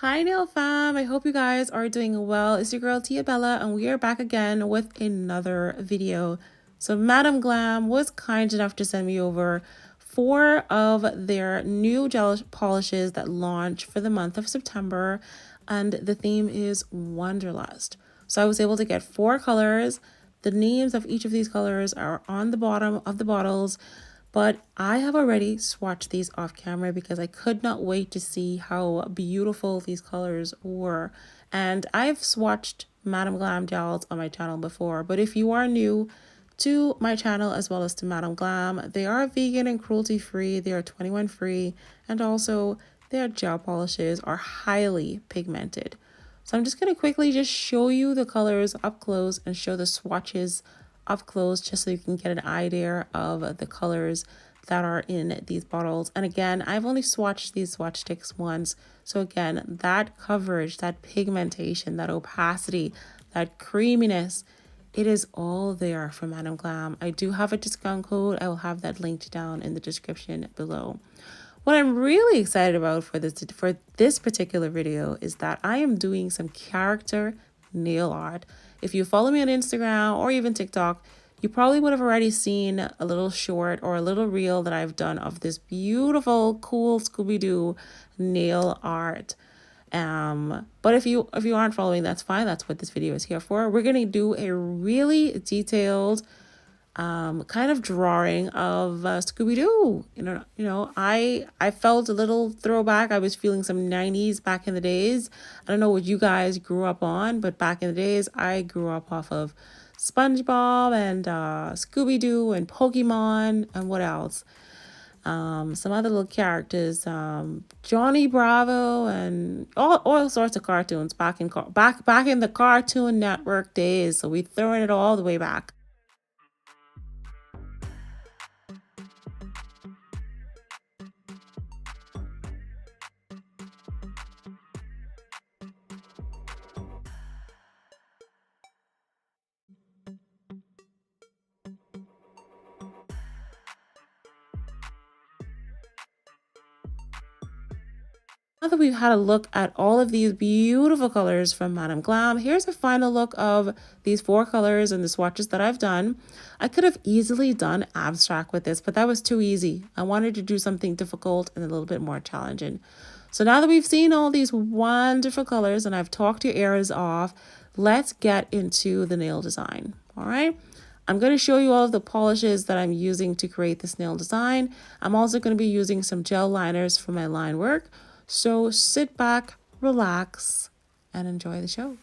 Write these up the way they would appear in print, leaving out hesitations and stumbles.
Hi Nail Fam, I hope you guys are doing well. It's your girl Tia Bella and we are back again with another video. So Madam Glam was kind enough to send me over 4 of their new gel polishes that launch for the month of September, and the theme is Wanderlust. So I was able to get 4 colors. The names of each of these colors are on the bottom of the bottles, but I have already swatched these off camera because I could not wait to see how beautiful these colors were. And I've swatched Madam Glam gels on my channel before, but if you are new to my channel as well as to Madam Glam, they are vegan and cruelty free, they are 21 free, and also their gel polishes are highly pigmented. So I'm just going to quickly just show you the colors up close and show the swatches up close just so you can get an idea of the colors that are in these bottles. And again, I've only swatched these swatch sticks once. So again, that coverage, that pigmentation, that opacity, that creaminess, it is all there for Madam Glam. I do have a discount code. I will have that linked down in the description below. What I'm really excited about for this particular video is that I am doing some character nail art. If you follow me on Instagram or even TikTok, you probably would have already seen a little short or a little reel that I've done of this beautiful, cool Scooby Doo nail art. But if you aren't following, that's fine. That's what this video is here for. We're gonna do a really detailed kind of drawing of Scooby Doo. I felt a little throwback. I was feeling some 90s back in the days. I don't know what you guys grew up on, but back in the days, I grew up off of SpongeBob and Scooby Doo and Pokemon and what else? Some other little characters, Johnny Bravo and all sorts of cartoons back in the Cartoon Network days. So we throwing it all the way back. Now that we've had a look at all of these beautiful colors from Madam Glam, here's a final look of these 4 colors and the swatches that I've done. I could have easily done abstract with this, but that was too easy. I wanted to do something difficult and a little bit more challenging. So now that we've seen all these wonderful colors and I've talked your ears off, let's get into the nail design. All right. I'm going to show you all of the polishes that I'm using to create this nail design. I'm also going to be using some gel liners for my line work. So sit back, relax, and enjoy the show.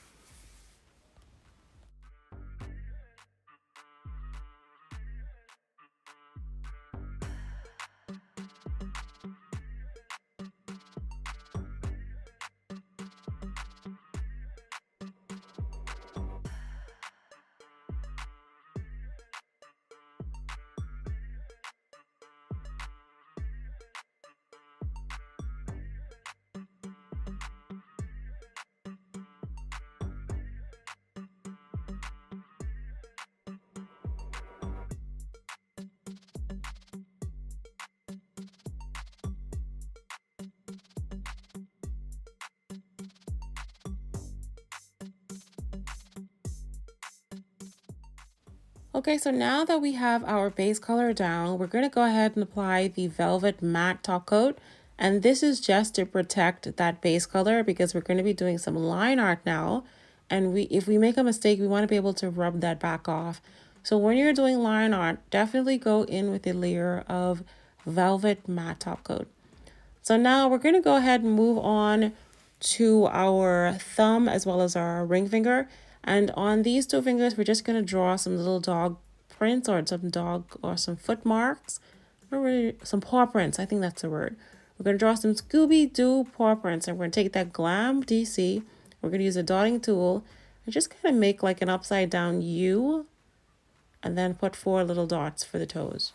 Okay, so now that we have our base color down, we're going to go ahead and apply the Velvet Matte Top Coat. And this is just to protect that base color because we're going to be doing some line art now. And if we make a mistake, we want to be able to rub that back off. So when you're doing line art, definitely go in with a layer of Velvet Matte Top Coat. So now we're going to go ahead and move on to our thumb as well as our ring finger. And on these 2 fingers, we're just going to draw some little dog prints or some dog or some foot marks. Not really, some paw prints. I think that's the word. We're going to draw some Scooby Doo paw prints. And we're going to take that Glam DC. We're going to use a dotting tool and just kind of make like an upside down U. And then put 4 little dots for the toes.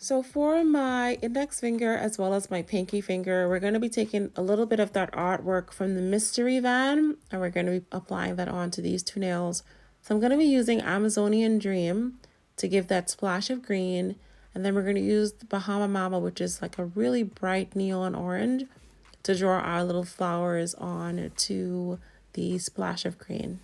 So for my index finger as well as my pinky finger, we're going to be taking a little bit of that artwork from the mystery van and we're going to be applying that onto these two nails. So I'm going to be using Amazonian Dream to give that splash of green, and then we're going to use the Bahama Mama, which is like a really bright neon orange, to draw our little flowers on to the splash of green.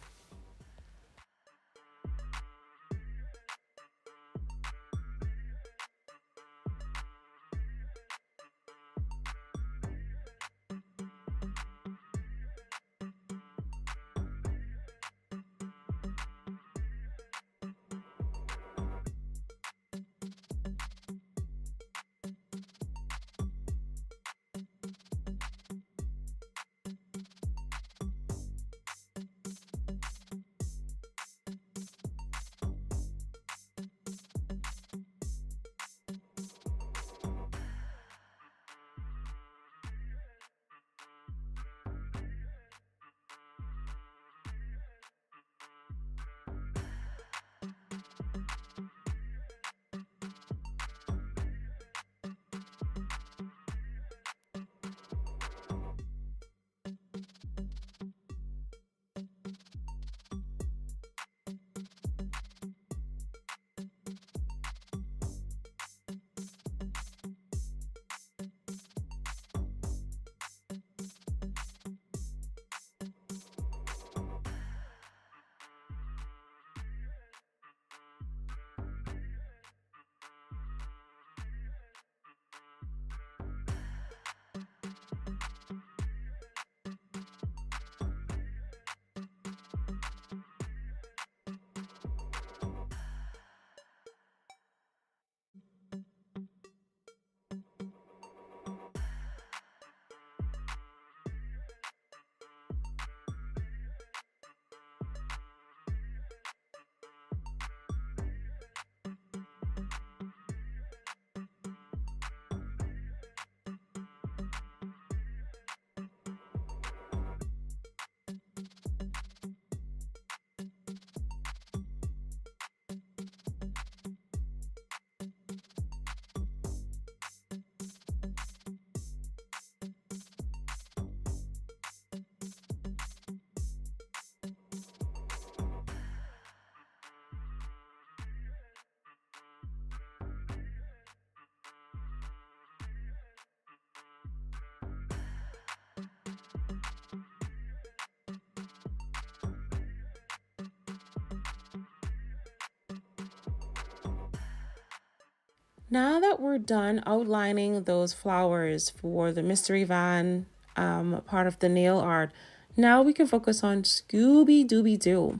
Now that we're done outlining those flowers for the mystery van part of the nail art, now we can focus on Scooby Doo.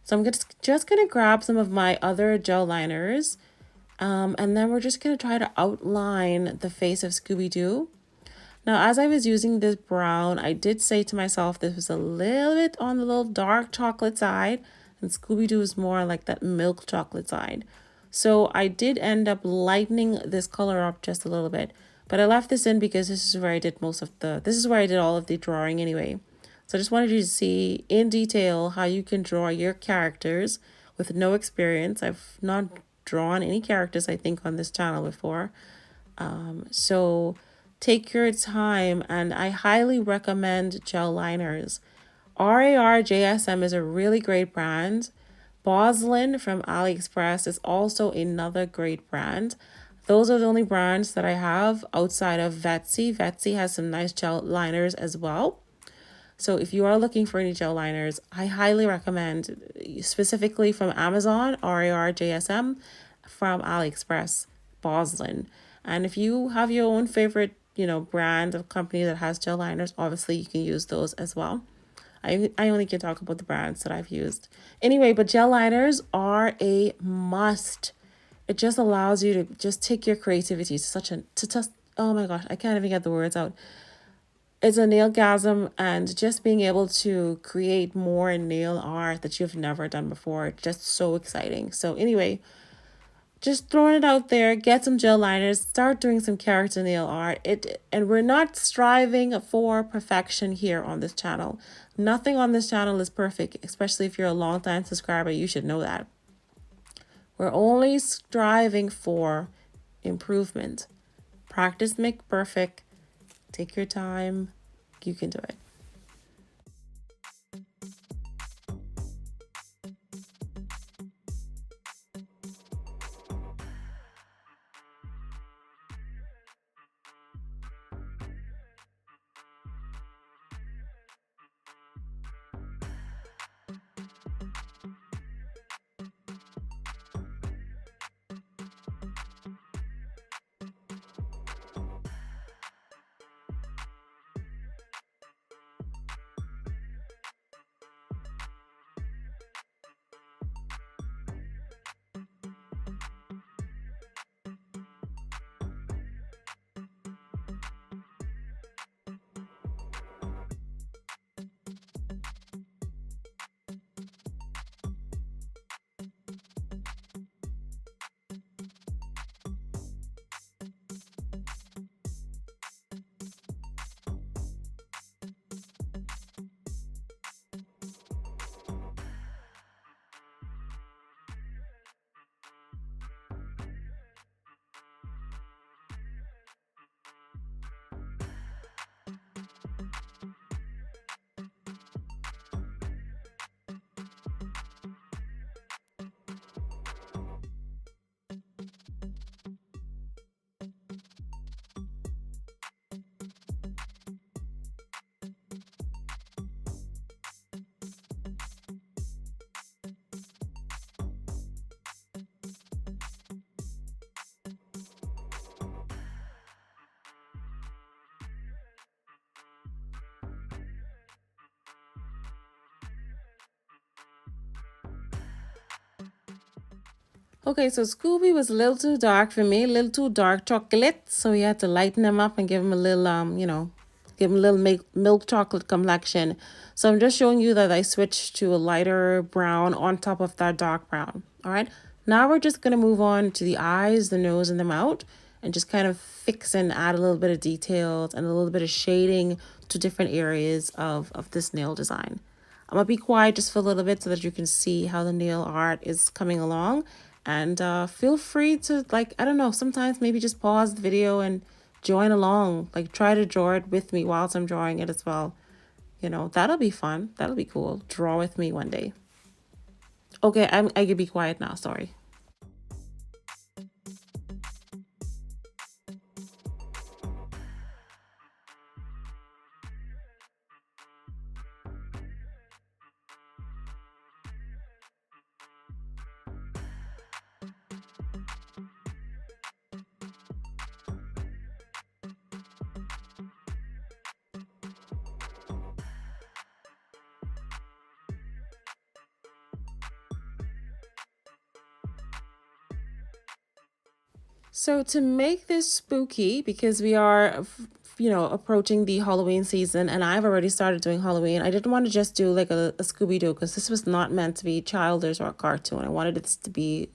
So I'm just gonna grab some of my other gel liners, and then we're just gonna try to outline the face of Scooby Doo. Now, as I was using this brown, I did say to myself this was a little bit on the little dark chocolate side, and Scooby Doo is more like that milk chocolate side. So I did end up lightening this color up just a little bit, but I left this in because this is where I did this is where I did all of the drawing anyway. So I just wanted you to see in detail how you can draw your characters with no experience. I've not drawn any characters, I think, on this channel before. So take your time, and I highly recommend gel liners. RAR JSM is a really great brand. Rosalind from AliExpress is also another great brand. Those are the only brands that I have outside of VETTSY. VETTSY has some nice gel liners as well. So if you are looking for any gel liners, I highly recommend, specifically from Amazon, RAR JSM, from AliExpress, Rosalind. And if you have your own favorite, brand of company that has gel liners, obviously you can use those as well. I only can talk about the brands that I've used. Anyway, but gel liners are a must. It just allows you to just take your creativity oh my gosh, I can't even get the words out. It's a nailgasm, and just being able to create more nail art that you've never done before, just so exciting. So anyway, just throwing it out there, get some gel liners, start doing some character nail art. And we're not striving for perfection here on this channel. Nothing on this channel is perfect, especially if you're a long-time subscriber, you should know that. We're only striving for improvement. Practice make perfect. Take your time. You can do it. Okay, so Scooby was a little too dark for me, a little too dark chocolate. So we had to lighten him up and give him a little, give him a little milk chocolate complexion. So I'm just showing you that I switched to a lighter brown on top of that dark brown. All right, now we're just going to move on to the eyes, the nose, and the mouth, and just kind of fix and add a little bit of details and a little bit of shading to different areas of this nail design. I'm gonna be quiet just for a little bit so that you can see how the nail art is coming along. And feel free to, like, I don't know, sometimes maybe just pause the video and join along. Like, try to draw it with me whilst I'm drawing it as well. You know, that'll be fun. That'll be cool. Draw with me one day. Okay, I can be quiet now. Sorry. So to make this spooky, because we are, approaching the Halloween season, and I've already started doing Halloween, I didn't want to just do like a Scooby Doo because this was not meant to be childish or a cartoon. I wanted it to be,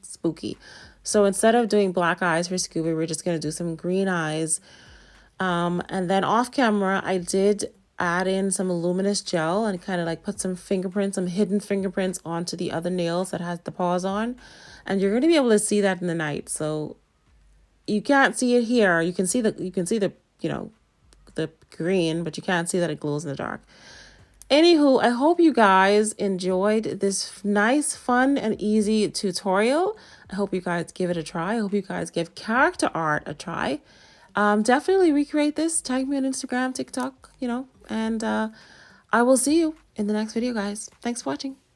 spooky. So instead of doing black eyes for Scooby, we're just gonna do some green eyes. And then off camera, I did add in some luminous gel and kind of like put some fingerprints, some hidden fingerprints onto the other nails that has the paws on. And you're going to be able to see that in the night. So you can't see it here. You can see the, the green, but you can't see that it glows in the dark. Anywho, I hope you guys enjoyed this nice, fun, and easy tutorial. I hope you guys give it a try. I hope you guys give character art a try. Definitely recreate this. Tag me on Instagram, TikTok, and I will see you in the next video, guys. Thanks for watching.